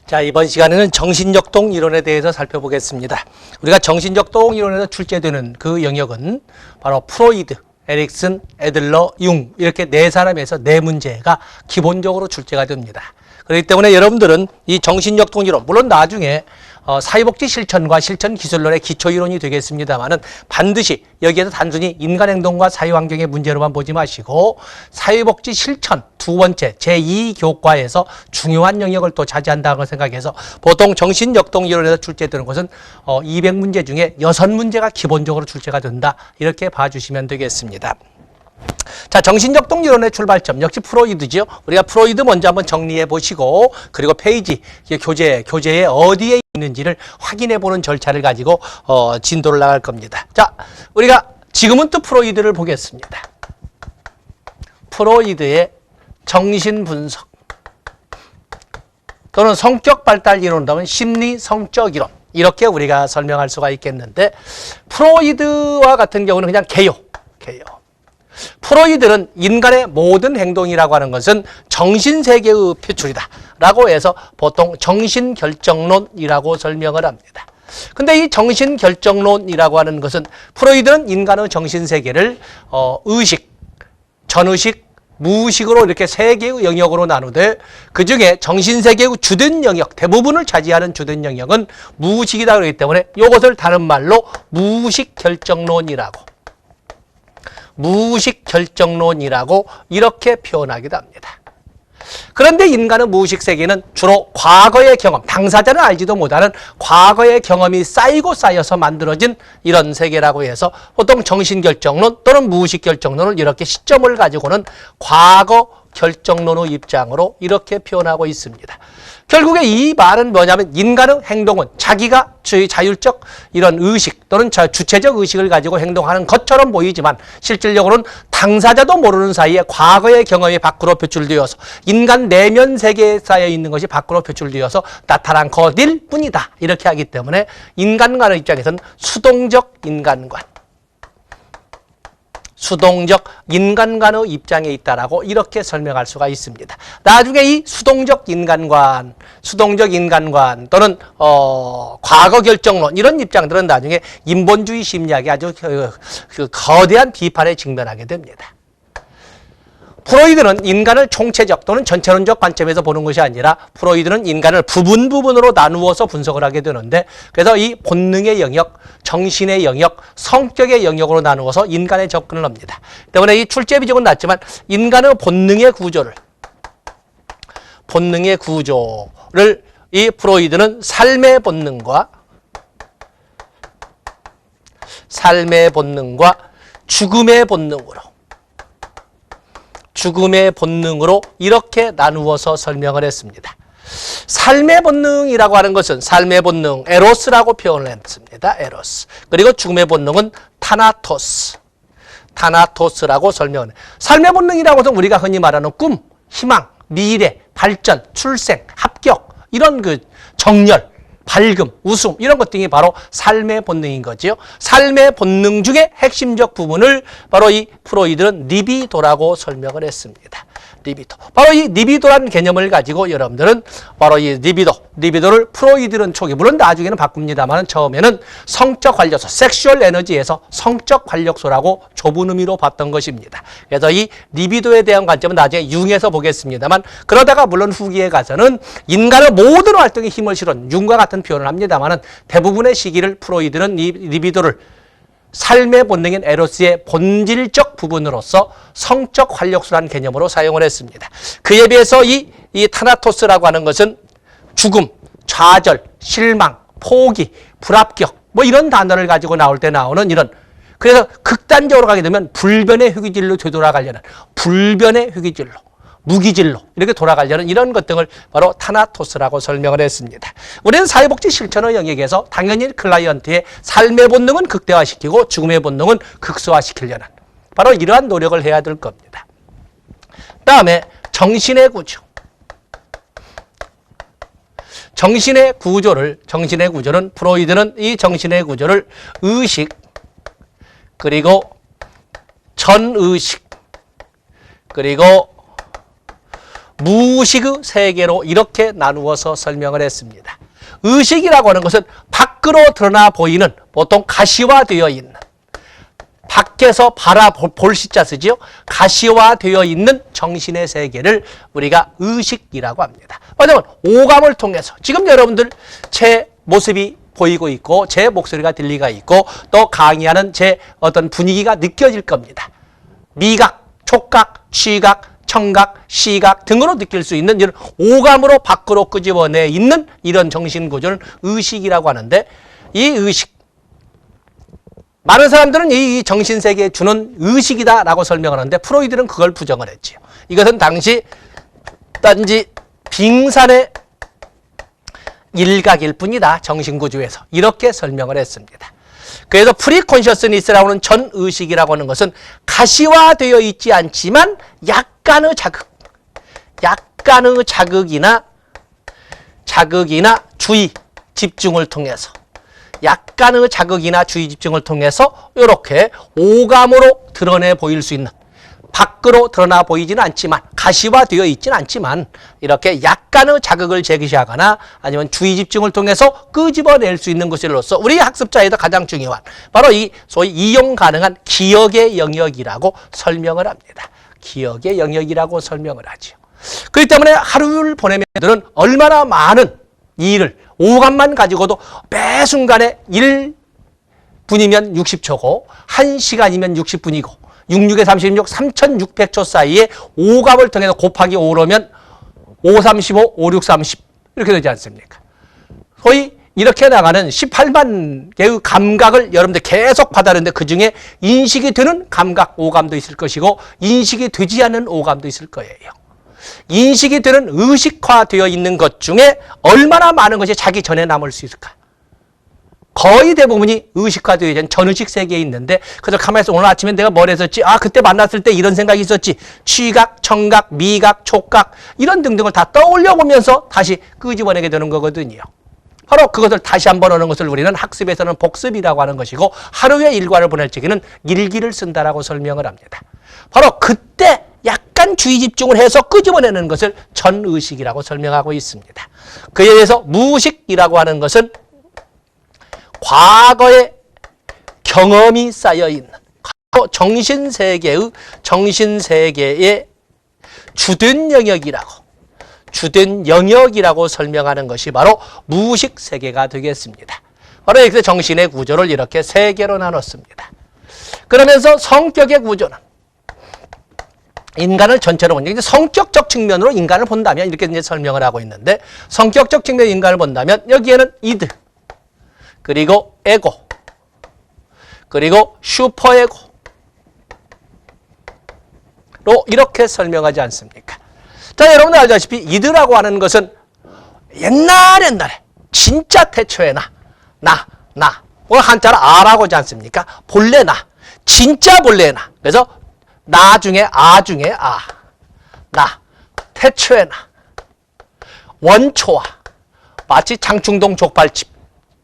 자, 이번 시간에는 정신역동 이론에 대해서 살펴보겠습니다. 우리가 정신역동 이론에서 출제되는 그 영역은 바로 프로이드, 에릭슨, 애들러, 융 이렇게 네 사람에서 네 문제가 기본적으로 출제가 됩니다. 그렇기 때문에 여러분들은 이 정신역동 이론, 물론 나중에 사회복지 실천과 실천 기술론의 기초 이론이 되겠습니다만은 반드시 여기에서 단순히 인간행동과 사회환경의 문제로만 보지 마시고 사회복지 실천 두 번째 제2교과에서 중요한 영역을 또 차지한다고 생각해서 보통 정신역동 이론에서 출제되는 것은 200문제 중에 6문제가 기본적으로 출제가 된다. 이렇게 봐주시면 되겠습니다. 자, 정신역동 이론의 출발점 역시 프로이드죠. 우리가 프로이드 먼저 한번 정리해 보시고 그리고 페이지 교재에 어디에 있는지를 확인해 보는 절차를 가지고 진도를 나갈 겁니다. 자, 우리가 지금은 또 프로이드를 보겠습니다. 프로이드의 정신분석 또는 성격 발달 이론이라면 심리 성적 이론 이렇게 우리가 설명할 수가 있겠는데 프로이드와 같은 경우는 그냥 개요. 프로이드는 인간의 모든 행동이라고 하는 것은 정신세계의 표출이다 라고 해서 보통 정신결정론이라고 설명을 합니다. 근데 이 정신결정론이라고 하는 것은 프로이드는 인간의 정신세계를 의식, 전의식, 무의식으로 이렇게 세 개의 영역으로 나누되 그중에 정신세계의 주된 영역, 대부분을 차지하는 주된 영역은 무의식이다 그렇기 때문에 이것을 다른 말로 무의식결정론이라고 이렇게 표현하기도 합니다. 그런데 인간의 무의식 세계는 주로 과거의 경험, 당사자는 알지도 못하는 과거의 경험이 쌓이고 쌓여서 만들어진 이런 세계라고 해서 보통 정신결정론 또는 무의식결정론을 이렇게 시점을 가지고는 과거 결정론의 입장으로 이렇게 표현하고 있습니다. 결국에 이 말은 뭐냐면 인간의 행동은 자기가 자율적 이런 의식 또는 주체적 의식을 가지고 행동하는 것처럼 보이지만 실질적으로는 당사자도 모르는 사이에 과거의 경험이 밖으로 표출되어서 인간 내면 세계에 쌓여 있는 것이 밖으로 표출되어서 나타난 것일 뿐이다. 이렇게 하기 때문에 인간관의 입장에서는 수동적 인간관의 입장에 있다라고 이렇게 설명할 수가 있습니다. 나중에 이 수동적 인간관 또는 과거 결정론 이런 입장들은 나중에 인본주의 심리학이 아주 거대한 비판에 직면하게 됩니다. 프로이드는 인간을 총체적 또는 전체론적 관점에서 보는 것이 아니라 프로이드는 인간을 부분으로 나누어서 분석을 하게 되는데 그래서 이 본능의 영역, 정신의 영역, 성격의 영역으로 나누어서 인간에 접근을 합니다. 때문에 이 출제 비중은 낮지만 인간의 본능의 구조를 이 프로이드는 삶의 본능과 죽음의 본능으로 이렇게 나누어서 설명을 했습니다. 삶의 본능이라고 하는 것은 삶의 본능, 에로스라고 표현을 했습니다. 에로스. 그리고 죽음의 본능은 타나토스라고 설명을 해요. 삶의 본능이라고 해서 우리가 흔히 말하는 꿈, 희망, 미래, 발전, 출생, 합격 이런 그 정열, 밝음, 웃음 이런 것 등이 바로 삶의 본능인 거죠. 삶의 본능 중에 핵심적 부분을 바로 이 프로이드는 리비도라고 설명을 했습니다. 리비도. 바로 이 리비도라는 개념을 가지고 여러분들은 바로 이 리비도를 프로이드는 초기, 물론 나중에는 바꿉니다만 처음에는 성적 활력소, 섹슈얼 에너지에서 성적 활력소라고 좁은 의미로 봤던 것입니다. 그래서 이 리비도에 대한 관점은 나중에 융에서 보겠습니다만 그러다가 물론 후기에 가서는 인간의 모든 활동에 힘을 실은 융과 같은 표현을 합니다만 대부분의 시기를 프로이드는 이 리비도를 삶의 본능인 에로스의 본질적 부분으로서 성적 활력소라는 개념으로 사용을 했습니다. 그에 비해서 이 타나토스라고 하는 것은 죽음, 좌절, 실망, 포기, 불합격 뭐 이런 단어를 가지고 나올 때 나오는 이런 그래서 극단적으로 가게 되면 불변의 회귀질로 되돌아가려는 무기질로 이렇게 돌아가려는 이런 것 등을 바로 타나토스라고 설명을 했습니다. 우리는 사회복지 실천의 영역에서 당연히 클라이언트의 삶의 본능은 극대화시키고 죽음의 본능은 극소화시키려는 바로 이러한 노력을 해야 될 겁니다. 다음에 정신의 구조는 프로이드는 이 정신의 구조를 의식 그리고 전의식 그리고 무의식의 세계로 이렇게 나누어서 설명을 했습니다. 의식이라고 하는 것은 밖으로 드러나 보이는 보통 가시화되어 있는 밖에서 바라볼 시자 쓰지요. 가시화되어 있는 정신의 세계를 우리가 의식이라고 합니다. 왜냐하면 오감을 통해서 지금 여러분들 제 모습이 보이고 있고 제 목소리가 들리가 있고 또 강의하는 제 어떤 분위기가 느껴질 겁니다. 미각, 촉각, 시각, 청각, 시각 등으로 느낄 수 있는 이런 오감으로 밖으로 끄집어내 있는 이런 정신구조를 의식이라고 하는데 이 의식, 많은 사람들은 이 정신세계에 주는 의식이다라고 설명을 하는데 프로이드는 그걸 부정을 했지요. 이것은 당시 단지 빙산의 일각일 뿐이다. 정신구조에서. 이렇게 설명을 했습니다. 그래서 프리콘셔스니스라고 하는 전의식이라고 하는 것은 가시화되어 있지 않지만 약간의 자극이나 주의, 집중을 통해서 약간의 자극이나 주의 집중을 통해서 이렇게 오감으로 드러내 보일 수 있는 밖으로 드러나 보이지는 않지만 가시화되어 있지는 않지만 이렇게 약간의 자극을 제시하거나 아니면 주의 집중을 통해서 끄집어낼 수 있는 것으로서 우리 학습자에도 가장 중요한 바로 이 소위 이용 가능한 기억의 영역이라고 설명을 합니다. 기억의 영역이라고 설명을 하죠. 그렇기 때문에 하루를 보내면 들은 얼마나 많은 일을 오감만 가지고도 매 순간에 1분이면 60초고 1시간이면 60분이고 66에 36, 3600초 사이에 오감을 통해서 곱하기 5로 하면 5, 35, 5, 6, 30 이렇게 되지 않습니까? 소위 이렇게 나가는 18만 개의 감각을 여러분들 계속 받아내는데 그중에 인식이 되는 감각 오감도 있을 것이고 인식이 되지 않는 오감도 있을 거예요. 인식이 되는 의식화되어 있는 것 중에 얼마나 많은 것이 자기 전에 남을 수 있을까? 거의 대부분이 의식화되어 있는 전의식 세계에 있는데 그래서 가만히 있어 오늘 아침에 내가 뭘 했었지? 아 그때 만났을 때 이런 생각이 있었지. 취각, 청각, 미각, 촉각 이런 등등을 다 떠올려 보면서 다시 끄집어내게 되는 거거든요. 바로 그것을 다시 한번 하는 것을 우리는 학습에서는 복습이라고 하는 것이고 하루의 일과를 보낼 적에는 일기를 쓴다라고 설명을 합니다. 바로 그때 약간 주의 집중을 해서 끄집어내는 것을 전의식이라고 설명하고 있습니다. 그에 대해서 무의식이라고 하는 것은 과거의 경험이 쌓여있는 정신세계의 주된 영역이라고 설명하는 것이 바로 무의식 세계가 되겠습니다. 바로 여기서 정신의 구조를 이렇게 세 개로 나눴습니다. 그러면서 성격의 구조는 인간을 전체로 본다. 이제 성격적 측면으로 인간을 본다면 이렇게 이제 설명을 하고 있는데 성격적 측면 인간을 본다면 여기에는 이드, 그리고 에고, 그리고 슈퍼에고로 이렇게 설명하지 않습니까? 자, 여러분들 알다시피 이드라고 하는 것은 옛날에 진짜 태초에 나 오늘 한자로 아라고 하지 않습니까? 본래 나, 진짜 본래 나. 그래서 나 중에 아 중에 나, 태초의 나, 원초와 마치 장충동 족발집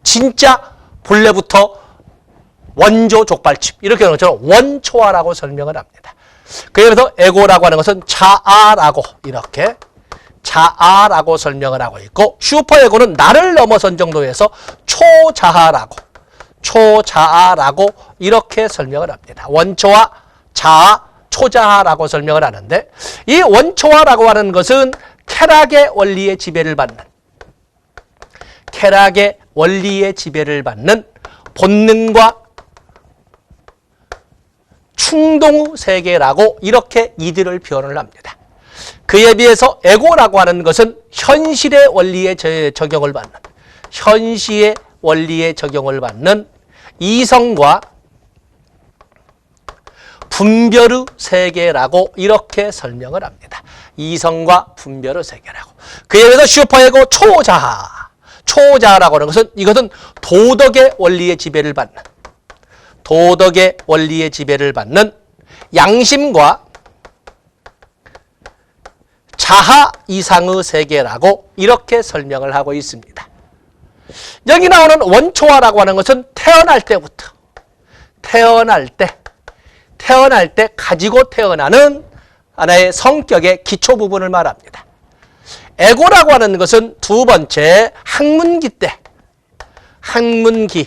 진짜 본래부터 원조 족발집 이렇게 하는 것처럼 원초화라고 설명을 합니다. 그래서 에고라고 하는 것은 자아라고 이렇게 자아라고 설명을 하고 있고 슈퍼에고는 나를 넘어선 정도에서 초자아라고 이렇게 설명을 합니다. 원초화, 자아, 초자아라고 설명을 하는데 이 원초화라고 하는 것은 쾌락의 원리의 지배를 받는 본능과 충동의 세계라고 이렇게 이들을 표현을 합니다. 그에 비해서 에고라고 하는 것은 현실의 원리에 적용을 받는 이성과 분별의 세계라고 이렇게 설명을 합니다. 이성과 분별의 세계라고. 그에 비해서 슈퍼에고 초자라고 하는 것은 이것은 도덕의 원리에 지배를 받는 양심과 자아 이상의 세계라고 이렇게 설명을 하고 있습니다. 여기 나오는 원초화라고 하는 것은 태어날 때 가지고 태어나는 하나의 성격의 기초 부분을 말합니다. 에고라고 하는 것은 두 번째 학문기 때, 학문기에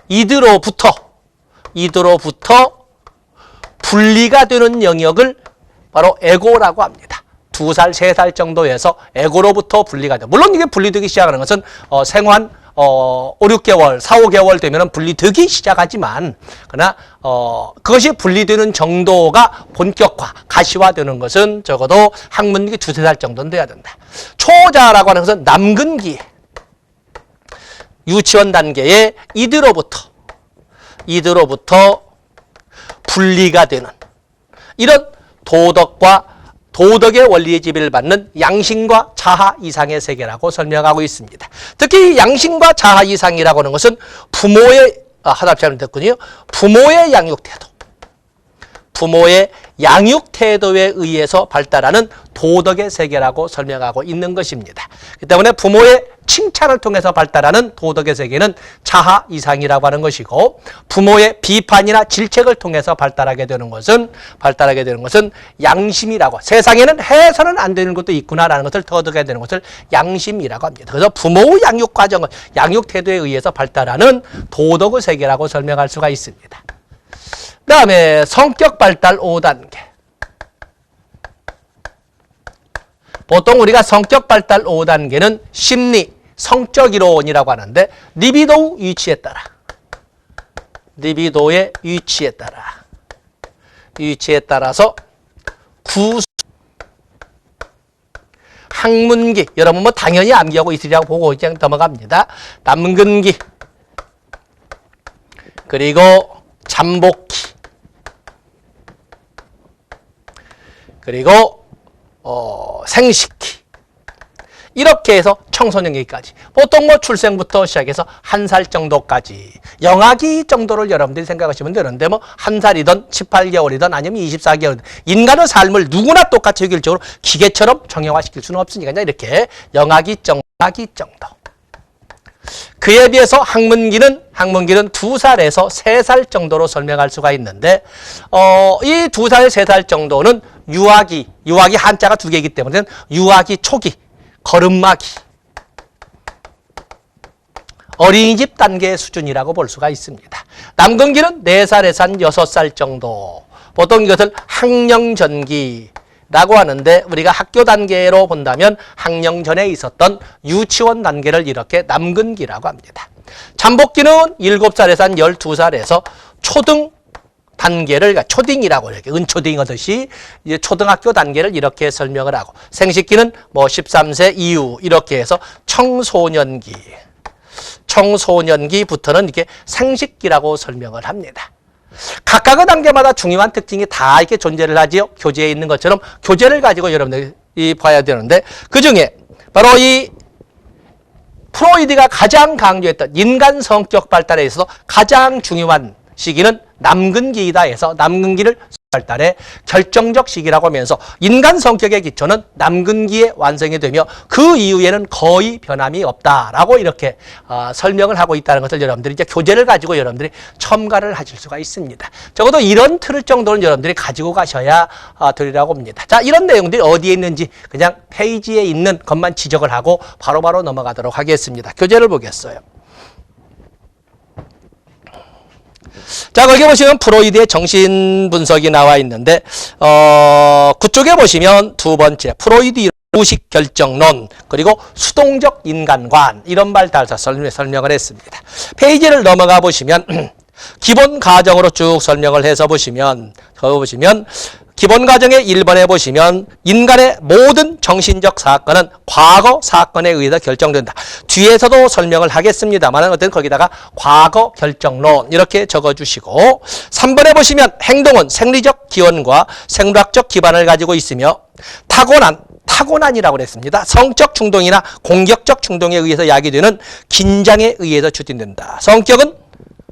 이드로부터 분리가 되는 영역을 바로 에고라고 합니다. 2살, 3살 정도에서 에고로부터 분리가 돼요. 물론 이게 분리되기 시작하는 것은 생환 5, 6개월, 4, 5개월 되면 분리되기 시작하지만, 그러나 그것이 분리되는 정도가 본격화, 가시화되는 것은 적어도 학문기 2, 3살 정도는 돼야 된다. 초자라고 하는 것은 남근기, 유치원 단계에 이드로부터 분리가 되는 이런 도덕의 원리의 지배를 받는 양심과 자아 이상의 세계라고 설명하고 있습니다. 특히 양심과 자아 이상이라고 하는 것은 부모의 부모의 양육 태도에 의해서 발달하는 도덕의 세계라고 설명하고 있는 것입니다. 그렇기 때문에 부모의 칭찬을 통해서 발달하는 도덕의 세계는 자아 이상이라고 하는 것이고, 부모의 비판이나 질책을 통해서 발달하게 되는 것은 양심이라고, 세상에는 해서는 안 되는 것도 있구나라는 것을 터득해야 되는 것을 양심이라고 합니다. 그래서 부모의 양육 과정을, 양육 태도에 의해서 발달하는 도덕의 세계라고 설명할 수가 있습니다. 그 다음에 성격 발달 5단계. 보통 우리가 성격 발달 5단계는 심리, 성적 이론이라고 하는데, 리비도의 위치에 따라서 학문기, 여러분 뭐 당연히 암기하고 있으리라고 보고 그냥 넘어갑니다. 남근기, 그리고 잠복기, 그리고 생식기, 이렇게 해서 청소년기까지, 보통 뭐 출생부터 시작해서 1살 정도까지, 영아기 정도를 여러분들이 생각하시면 되는데, 뭐 1살이든 18개월이든 아니면 24개월이든 인간의 삶을 누구나 똑같이 효율적으로 기계처럼 정형화시킬 수는 없으니까 이렇게 영아기 정도. 그에 비해서 학문기는 2살에서 3살 정도로 설명할 수가 있는데, 이 2살, 3살 정도는 유아기 한자가 2개이기 때문에 유아기 초기, 걸음마기, 어린이집 단계의 수준이라고 볼 수가 있습니다. 남근기는 4살에서 한 6살 정도, 보통 이것을 학령전기라고 하는데, 우리가 학교 단계로 본다면 학령전에 있었던 유치원 단계를 이렇게 남근기라고 합니다. 잠복기는 7살에서 한 12살에서 초등 단계를, 그러니까 초딩이라고, 이렇게 은초딩 하듯이 이제 초등학교 단계를 이렇게 설명을 하고, 생식기는 뭐 13세 이후 이렇게 해서 청소년기부터는 이렇게 생식기라고 설명을 합니다. 각각의 단계마다 중요한 특징이 다 이렇게 존재를 하지요. 교재에 있는 것처럼 교재를 가지고 여러분들이 봐야 되는데, 그 중에 바로 이 프로이드가 가장 강조했던 인간 성격 발달에 있어서 가장 중요한 시기는 남근기이다 해서 남근기를 발달의 결정적 시기라고 하면서, 인간 성격의 기초는 남근기에 완성이 되며 그 이후에는 거의 변함이 없다라고 이렇게 설명을 하고 있다는 것을 여러분들이 이제 교재를 가지고 여러분들이 첨가를 하실 수가 있습니다. 적어도 이런 틀 정도는 여러분들이 가지고 가셔야 되리라고 봅니다. 자, 이런 내용들이 어디에 있는지 그냥 페이지에 있는 것만 지적을 하고 바로바로 넘어가도록 하겠습니다. 교재를 보겠어요. 자, 거기 보시면 프로이드의 정신분석이 나와 있는데, 그쪽에 보시면 두 번째, 프로이드 무의식 결정론, 그리고 수동적 인간관, 이런 말 달아서 설명을 했습니다. 페이지를 넘어가 보시면, 기본 과정으로 쭉 설명을 해서 보시면, 기본 과정의 1번에 보시면 인간의 모든 정신적 사건은 과거 사건에 의해서 결정된다. 뒤에서도 설명을 하겠습니다만 어쨌든 거기다가 과거 결정론 이렇게 적어주시고, 3번에 보시면 행동은 생리적 기원과 생물학적 기반을 가지고 있으며 타고난이라고 그랬습니다. 성적 충동이나 공격적 충동에 의해서 야기되는 긴장에 의해서 추진된다. 성격은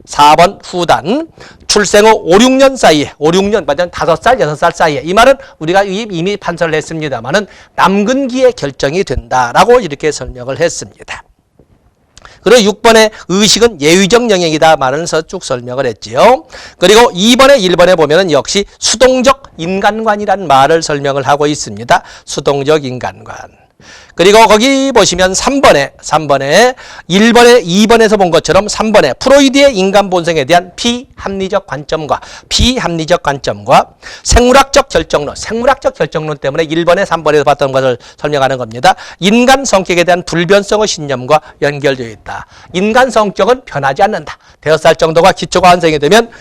4번 후단, 출생 후 5, 6년 사이에, 5살, 6살 사이에, 이 말은 우리가 이미 판서를 했습니다만은 남근기에 결정이 된다라고 이렇게 설명을 했습니다. 그리고 6번에 의식은 예의적 영역이다 말하면서 쭉 설명을 했지요. 그리고 2번에 1번에 보면은 역시 수동적 인간관이라는 말을 설명을 하고 있습니다. 수동적 인간관. 그리고 거기 보시면 3번에 1번에 2번에서 본 것처럼 3번에 프로이드의 인간 본성에 대한 비합리적 관점과 생물학적 결정론 때문에 1번에 3번에서 봤던 것을 설명하는 겁니다. 인간 성격에 대한 불변성의 신념과 연결되어 있다. 인간 성격은 변하지 않는다. 5살 정도가 기초가 완성이 되면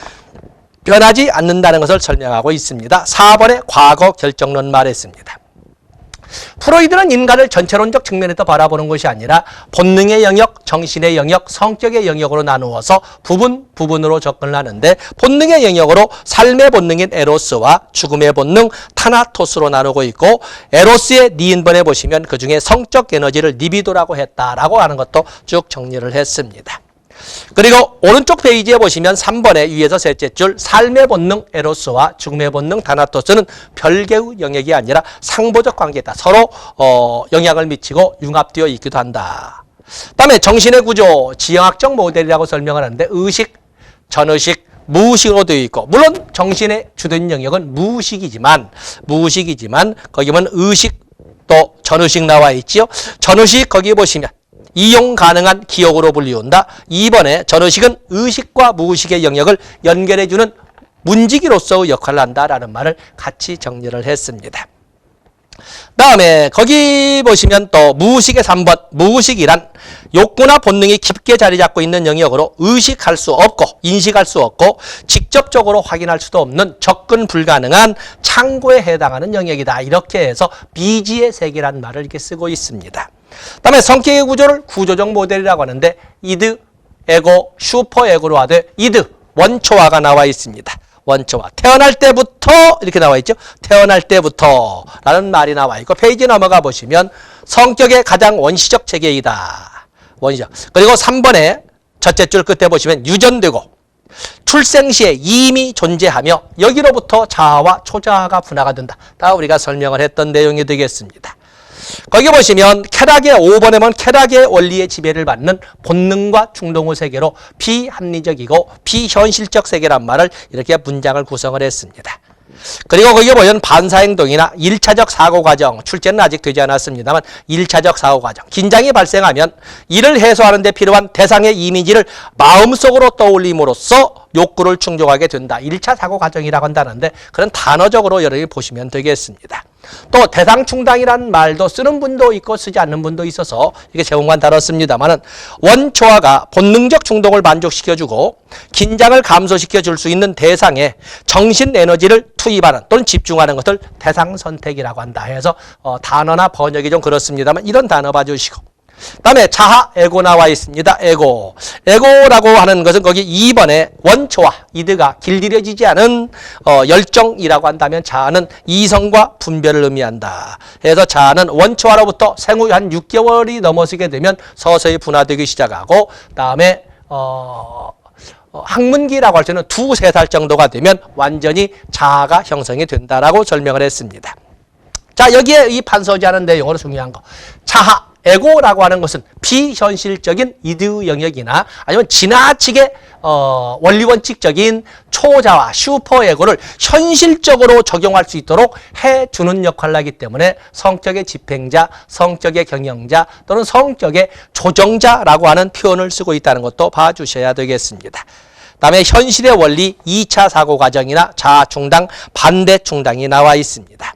변하지 않는다는 것을 설명하고 있습니다. 4번에 과거 결정론 말했습니다. 프로이드는 인간을 전체론적 측면에서 바라보는 것이 아니라 본능의 영역, 정신의 영역, 성격의 영역으로 나누어서 부분으로 접근을 하는데 본능의 영역으로 삶의 본능인 에로스와 죽음의 본능 타나토스로 나누고 있고 에로스의 니인번에 보시면 그중에 성적 에너지를 리비도라고 했다라고 하는 것도 쭉 정리를 했습니다. 그리고 오른쪽 페이지에 보시면 3번의 위에서 셋째 줄 삶의 본능 에로스와 죽음의 본능 타나토스는 별개의 영역이 아니라 상보적 관계다. 서로 영향을 미치고 융합되어 있기도 한다. 다음에 정신의 구조 지형학적 모델이라고 설명을 하는데 의식, 전의식, 무의식으로 되어 있고 물론 정신의 주된 영역은 무의식이지만 거기 보면 의식 또 전의식 나와 있지요. 전의식 거기 보시면 이용 가능한 기억으로 불리운다. 2번에 전의식은 의식과 무의식의 영역을 연결해주는 문지기로서의 역할을 한다라는 말을 같이 정리를 했습니다. 다음에 거기 보시면 또 무의식의 3번 무의식이란 욕구나 본능이 깊게 자리 잡고 있는 영역으로 의식할 수 없고 인식할 수 없고 직접적으로 확인할 수도 없는 접근 불가능한 창고에 해당하는 영역이다. 이렇게 해서 미지의 세계라는 말을 이렇게 쓰고 있습니다. 다음에 성격의 구조를 구조적 모델이라고 하는데 이드, 에고, 슈퍼에고로 하되 이드, 원초화가 나와 있습니다. 원초화. 태어날 때부터 이렇게 나와 있죠. 태어날 때부터 라는 말이 나와 있고 페이지 넘어가 보시면 성격의 가장 원시적 체계이다. 원시적. 그리고 3번에 첫째 줄 끝에 보시면 유전되고 출생 시에 이미 존재하며 여기로부터 자아와 초자아가 분화가 된다. 다 우리가 설명을 했던 내용이 되겠습니다. 거기 보시면 쾌락의 5번에 보면 쾌락의 원리의 지배를 받는 본능과 충동의 세계로 비합리적이고 비현실적 세계란 말을 이렇게 문장을 구성을 했습니다. 그리고 거기 보면 반사행동이나 1차적 사고과정, 출제는 아직 되지 않았습니다만 1차적 사고과정, 긴장이 발생하면 이를 해소하는 데 필요한 대상의 이미지를 마음속으로 떠올림으로써 욕구를 충족하게 된다. 1차 사고과정이라고 한다는데 그런 단어적으로 여러분이 보시면 되겠습니다. 또 대상 충당이라는 말도 쓰는 분도 있고 쓰지 않는 분도 있어서 이게 제목만 다뤘습니다만은 원초화가 본능적 충동을 만족시켜주고 긴장을 감소시켜줄 수 있는 대상에 정신 에너지를 투입하는 또는 집중하는 것을 대상 선택이라고 한다 해서 단어나 번역이 좀 그렇습니다만 이런 단어 봐주시고 다음에 자아, 에고 나와 있습니다. 에고라고 하는 것은 거기 2번에 원초화, 이드가 길들여지지 않은 열정이라고 한다면 자아는 이성과 분별을 의미한다. 그래서 자아는 원초화로부터 생후 한 6개월이 넘어서게 되면 서서히 분화되기 시작하고 다음에 학문기라고 할 때는 2~3살 정도가 되면 완전히 자아가 형성이 된다라고 설명을 했습니다. 자, 여기에 이 판서지하는 내용으로 중요한 거. 자아, 에고라고 하는 것은 비현실적인 이드 영역이나 아니면 지나치게 원리원칙적인 초자아, 슈퍼에고를 현실적으로 적용할 수 있도록 해주는 역할을 하기 때문에 성격의 집행자, 성격의 경영자 또는 성격의 조정자라고 하는 표현을 쓰고 있다는 것도 봐주셔야 되겠습니다. 다음에 현실의 원리 2차 사고 과정이나 자아 충당, 반대 충당이 나와 있습니다.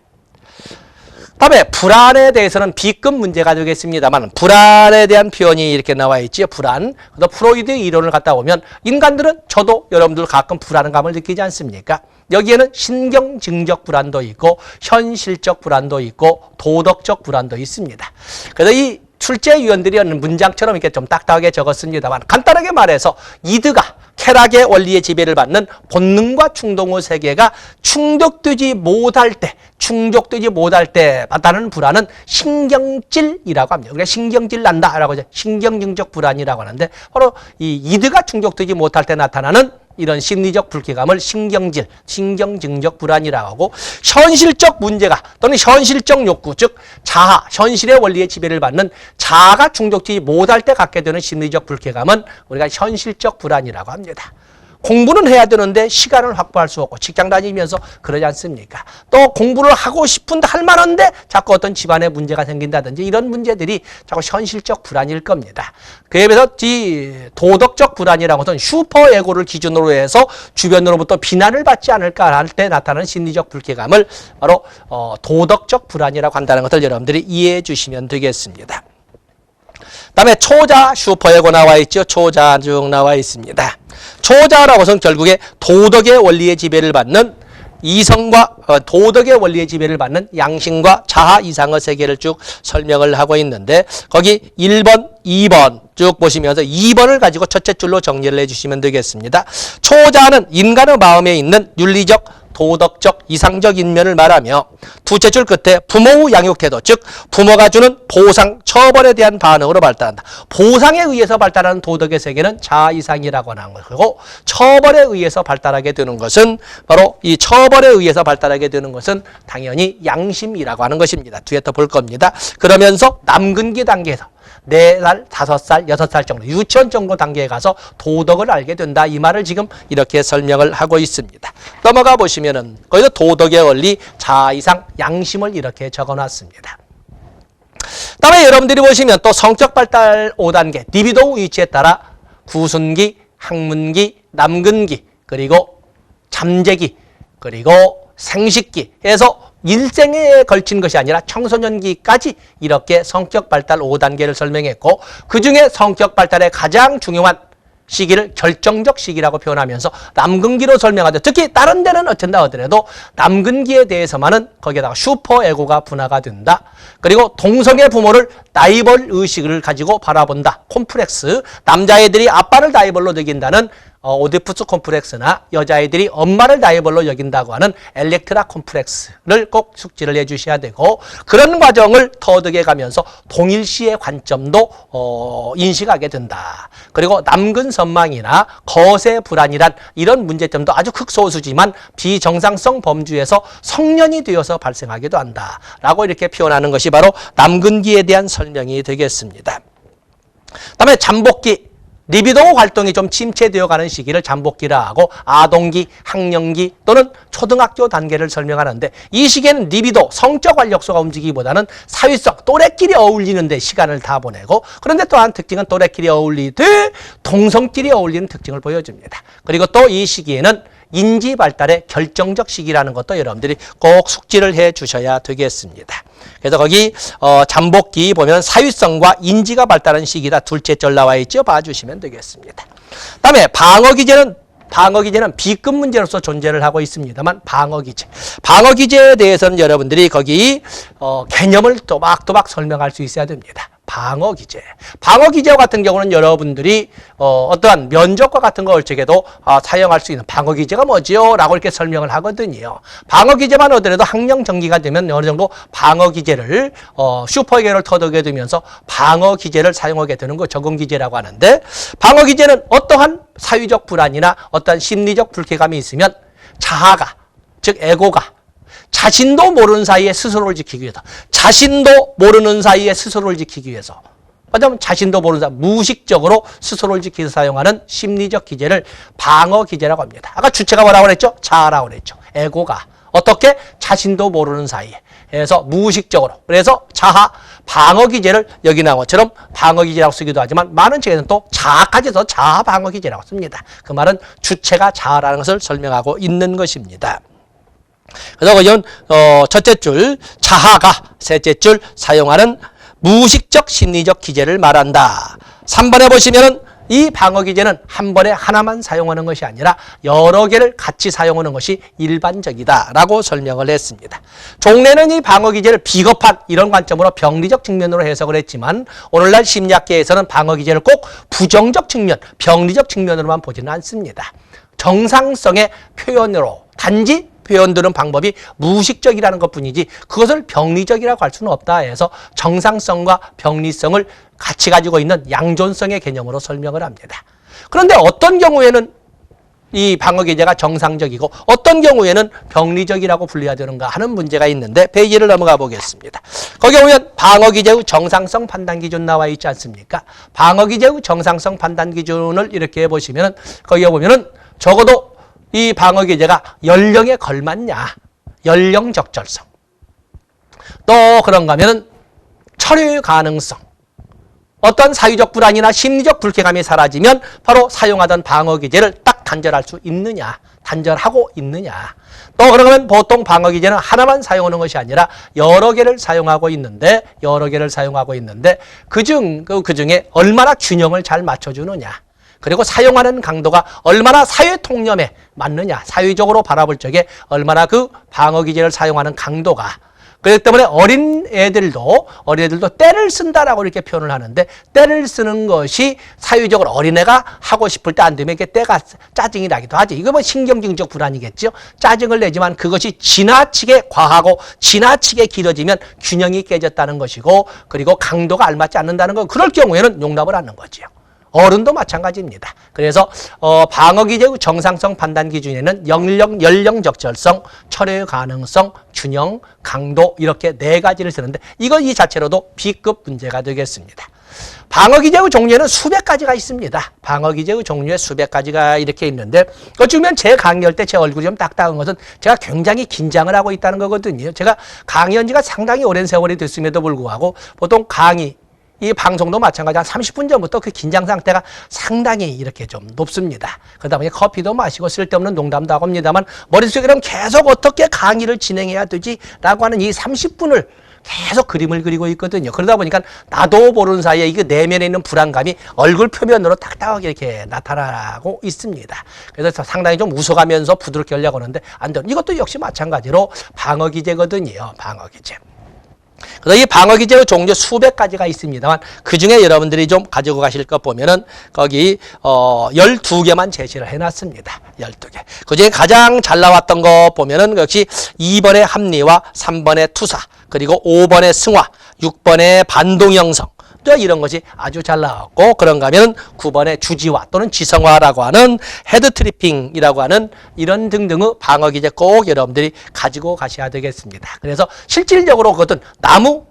다음에 불안에 대해서는 B급 문제가 되겠습니다만 불안에 대한 표현이 이렇게 나와 있지요. 불안. 그래서 프로이드 이론을 갖다 보면 인간들은 저도 여러분들 가끔 불안감을 느끼지 않습니까? 여기에는 신경증적 불안도 있고 현실적 불안도 있고 도덕적 불안도 있습니다. 그래서 이 출제위원들이 문장처럼 이렇게 좀 딱딱하게 적었습니다만 간단하게 말해서 이드가 쾌락의 원리의 지배를 받는 본능과 충동의 세계가 충족되지 못할 때 나타나는 불안은 신경질이라고 합니다. 우리가 신경질 난다라고 하죠. 신경증적 불안이라고 하는데 바로 이 이드가 충족되지 못할 때 나타나는 이런 심리적 불쾌감을 신경질, 신경증적 불안이라고 하고 현실적 문제가 또는 현실적 욕구, 즉 자아, 현실의 원리에 지배를 받는 자아가 충족되지 못할 때 갖게 되는 심리적 불쾌감은 우리가 현실적 불안이라고 합니다. 공부는 해야 되는데 시간을 확보할 수 없고 직장 다니면서 그러지 않습니까? 또 공부를 하고 싶은데 할 만한데 자꾸 어떤 집안에 문제가 생긴다든지 이런 문제들이 자꾸 현실적 불안일 겁니다. 그에 비해서 이 도덕적 불안이라는 것은 슈퍼에고를 기준으로 해서 주변으로부터 비난을 받지 않을까 할 때 나타나는 심리적 불쾌감을 바로 도덕적 불안이라고 한다는 것을 여러분들이 이해해 주시면 되겠습니다. 다음에 초자 슈퍼에고 나와 있죠. 초자 쭉 나와 있습니다. 초자라고 해서는 결국에 도덕의 원리에 지배를 받는 이성과 도덕의 원리에 지배를 받는 양심과 자아 이상의 세계를 쭉 설명을 하고 있는데 거기 1번, 2번 쭉 보시면서 2번을 가지고 첫째 줄로 정리를 해주시면 되겠습니다. 초자는 인간의 마음에 있는 윤리적 도덕적, 이상적인 면을 말하며 두째 줄 끝에 부모의 양육 태도, 즉 부모가 주는 보상, 처벌에 대한 반응으로 발달한다. 보상에 의해서 발달하는 도덕의 세계는 자아 이상이라고 하는 것이고 처벌에 의해서 발달하게 되는 것은 바로 이 처벌에 의해서 발달하게 되는 것은 당연히 양심이라고 하는 것입니다. 뒤에 또 볼 겁니다. 그러면서 남근기 단계에서 4살, 5살, 6살 정도 유치원 정도 단계에 가서 도덕을 알게 된다. 이 말을 지금 이렇게 설명을 하고 있습니다. 넘어가 보시면은 거기서 도덕의 원리, 자아 이상, 양심을 이렇게 적어놨습니다. 다음에 여러분들이 보시면 또 성격 발달 5단계 리비도 위치에 따라 구순기, 학문기, 남근기, 그리고 잠재기, 그리고 생식기에서 일생에 걸친 것이 아니라 청소년기까지 이렇게 성격 발달 5단계를 설명했고 그중에 성격 발달의 가장 중요한 시기를 결정적 시기라고 표현하면서 남근기로 설명하되 특히 다른 데는 어쩐다 하더라도 남근기에 대해서만은 거기에다가 슈퍼에고가 분화가 된다. 그리고 동성애 부모를 라이벌 의식을 가지고 바라본다. 콤플렉스. 남자애들이 아빠를 라이벌로 여긴다는 오디푸스 콤플렉스나 여자아이들이 엄마를 라이벌로 여긴다고 하는 엘렉트라 콤플렉스를 꼭 숙지를 해주셔야 되고 그런 과정을 터득해 가면서 동일시의 관점도 인식하게 된다. 그리고 남근선망이나 거세 불안이란 이런 문제점도 아주 극소수지만 비정상성 범주에서 성년이 되어서 발생하기도 한다. 라고 이렇게 표현하는 것이 바로 남근기에 대한 설명이 되겠습니다. 다음에 잠복기. 리비도 활동이 좀 침체되어 가는 시기를 잠복기라 하고 아동기, 학령기 또는 초등학교 단계를 설명하는데 이 시기에는 리비도, 성적 활력소가 움직이기보다는 사회성, 또래끼리 어울리는 데 시간을 다 보내고 그런데 또한 특징은 또래끼리 어울리되 동성끼리 어울리는 특징을 보여줍니다. 그리고 또 이 시기에는 인지 발달의 결정적 시기라는 것도 여러분들이 꼭 숙지를 해 주셔야 되겠습니다. 그래서 거기 잠복기 보면 사회성과 인지가 발달한 시기다. 둘째 절 나와 있죠. 봐주시면 되겠습니다. 다음에 방어기제는 B급 문제로서 존재를 하고 있습니다만 방어기제에 대해서는 여러분들이 거기 개념을 또박또박 설명할 수 있어야 됩니다. 방어기제와 같은 경우는 여러분들이 어떠한 면접과 같은 걸 적에도 사용할 수 있는 방어기제가 뭐지요? 라고 이렇게 설명을 하거든요. 방어기제만 하더라도 학령정기가 되면 어느 정도 방어기제를 슈퍼에고를 터득하게 되면서 방어기제를 사용하게 되는 거 적응기제라고 하는데 방어기제는 어떠한 사회적 불안이나 어떠한 심리적 불쾌감이 있으면 자아가, 즉 에고가 자신도 모르는 사이에 스스로를 지키기 위해서 왜냐하면 자신도 모르는 사이 무의식적으로 스스로를 지키기 위해서 사용하는 심리적 기제를 방어 기제라고 합니다. 아까 주체가 뭐라고 그랬죠? 자아라고 그랬죠. 에고가 어떻게? 자신도 모르는 사이에 해서 무의식적으로 그래서 자아 방어 기제를 여기 나온 것처럼 방어 기제라고 쓰기도 하지만 많은 책에는 또 자아까지도 자아 방어 기제라고 씁니다. 그 말은 주체가 자아라는 것을 설명하고 있는 것입니다. 그래서 그건 첫째 줄 자아가 셋째 줄 사용하는 무의식적 심리적 기제를 말한다. 3번에 보시면은 이 방어 기제는 한 번에 하나만 사용하는 것이 아니라 여러 개를 같이 사용하는 것이 일반적이다라고 설명을 했습니다. 종래는 이 방어 기제를 비겁한 이런 관점으로 병리적 측면으로 해석을 했지만 오늘날 심리학계에서는 방어 기제를 꼭 부정적 측면, 병리적 측면으로만 보지는 않습니다. 정상성의 표현으로 단지 표현되는 방법이 무의식적이라는 것뿐이지 그것을 병리적이라고 할 수는 없다 해서 정상성과 병리성을 같이 가지고 있는 양존성의 개념으로 설명을 합니다. 그런데 어떤 경우에는 이 방어기제가 정상적이고 어떤 경우에는 병리적이라고 분류해야 되는가 하는 문제가 있는데 페이지를 넘어가 보겠습니다. 거기 보면 방어기제의 정상성 판단기준 나와 있지 않습니까? 방어기제의 정상성 판단기준을 이렇게 보시면 거기에 보면은 적어도 이 방어기제가 연령에 걸맞냐, 연령 적절성, 또 그런가 하면은 처리 가능성, 어떤 사회적 불안이나 심리적 불쾌감이 사라지면 바로 사용하던 방어기제를 딱 단절할 수 있느냐, 단절하고 있느냐. 또 그러면 보통 방어기제는 하나만 사용하는 것이 아니라 여러 개를 사용하고 있는데 그중에 얼마나 균형을 잘 맞춰주느냐. 그리고 사용하는 강도가 얼마나 사회 통념에 맞느냐, 사회적으로 바라볼 적에 얼마나 그 방어기제를 사용하는 강도가. 그렇기 때문에 어린 애들도 때를 쓴다라고 이렇게 표현을 하는데, 때를 쓰는 것이 사회적으로 어린애가 하고 싶을 때 안 되면 이게 때가 짜증이 나기도 하지. 이거 뭐 신경증적 불안이겠죠. 짜증을 내지만 그것이 지나치게 과하고 지나치게 길어지면 균형이 깨졌다는 것이고, 그리고 강도가 알맞지 않는다는 거, 그럴 경우에는 용납을 하는 거지요. 어른도 마찬가지입니다. 그래서 방어기제의 정상성 판단 기준에는 연령 적절성, 처리 가능성, 균형, 강도 이렇게 4가지를 쓰는데 이건 이 자체로도 B급 문제가 되겠습니다. 방어기제의 종류에는 수백 가지가 있습니다. 방어기제의 종류에 수백 가지가 이렇게 있는데 어쩌면 제 강의할 때 제 얼굴이 좀 딱딱한 것은 제가 굉장히 긴장을 하고 있다는 거거든요. 제가 강의한 지가 상당히 오랜 세월이 됐음에도 불구하고 보통 이 방송도 마찬가지 한 30분 전부터 그 긴장 상태가 상당히 이렇게 좀 높습니다. 그러다 보니 커피도 마시고 쓸데없는 농담도 하고 합니다만 머릿속에 그럼 계속 어떻게 강의를 진행해야 되지라고 하는 이 30분을 계속 그림을 그리고 있거든요. 그러다 보니까 나도 모르는 사이에 이 내면에 있는 불안감이 얼굴 표면으로 딱딱하게 이렇게 나타나고 있습니다. 그래서 상당히 좀 웃어가면서 부드럽게 하려고 하는데 안 돼요. 이것도 역시 마찬가지로 방어기제거든요. 방어기제. 그래서 이 방어기제의 종류 수백 가지가 있습니다만 그중에 여러분들이 좀 가지고 가실 것 보면은 거기 12개만 제시를 해놨습니다. 12개. 그중에 가장 잘 나왔던 거 보면은 역시 2번의 합리화, 3번의 투사, 그리고 5번의 승화, 6번의 반동 형성. 또 이런 것이 아주 잘 나왔고, 그런가 하면 9번의 주지화 또는 지성화라고 하는 헤드트리핑이라고 하는 이런 등등의 방어기제 꼭 여러분들이 가지고 가셔야 되겠습니다. 그래서 실질적으로 그것은 나무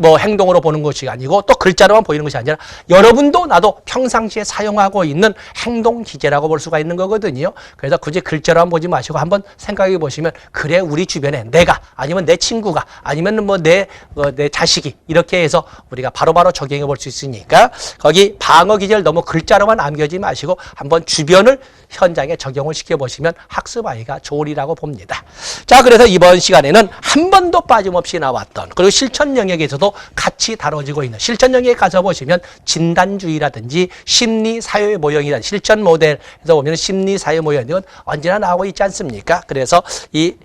행동으로 보는 것이 아니고 또 글자로만 보이는 것이 아니라 여러분도 나도 평상시에 사용하고 있는 행동 기제라고 볼 수가 있는 거거든요. 그래서 굳이 글자로만 보지 마시고 한번 생각해 보시면 그래 우리 주변에 내가 아니면 내 친구가 아니면 내 자식이 이렇게 해서 우리가 바로바로 적용해 볼 수 있으니까 거기 방어 기제를 너무 글자로만 남기지 마시고 한번 주변을 현장에 적용을 시켜보시면 학습하기가 좋으리라고 봅니다. 자, 그래서 이번 시간에는 한 번도 빠짐없이 나왔던 그리고 실천 영역에서도 같이 다뤄지고 있는 실천 영역에 가서 보시면 진단주의라든지 심리 사회 모형이라든지 실천 모델에서 보면 심리 사회 모형 이건 언제나 나오고 있지 않습니까? 그래서 이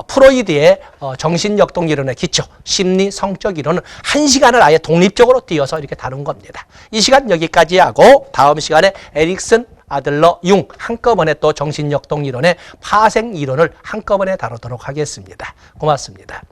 프로이드의 정신역동 이론의 기초, 심리 성적 이론은 1시간을 아예 독립적으로 띄어서 이렇게 다룬 겁니다. 이 시간 여기까지 하고 다음 시간에 에릭슨, 아들러, 융 한꺼번에 또 정신역동 이론의 파생 이론을 한꺼번에 다루도록 하겠습니다. 고맙습니다.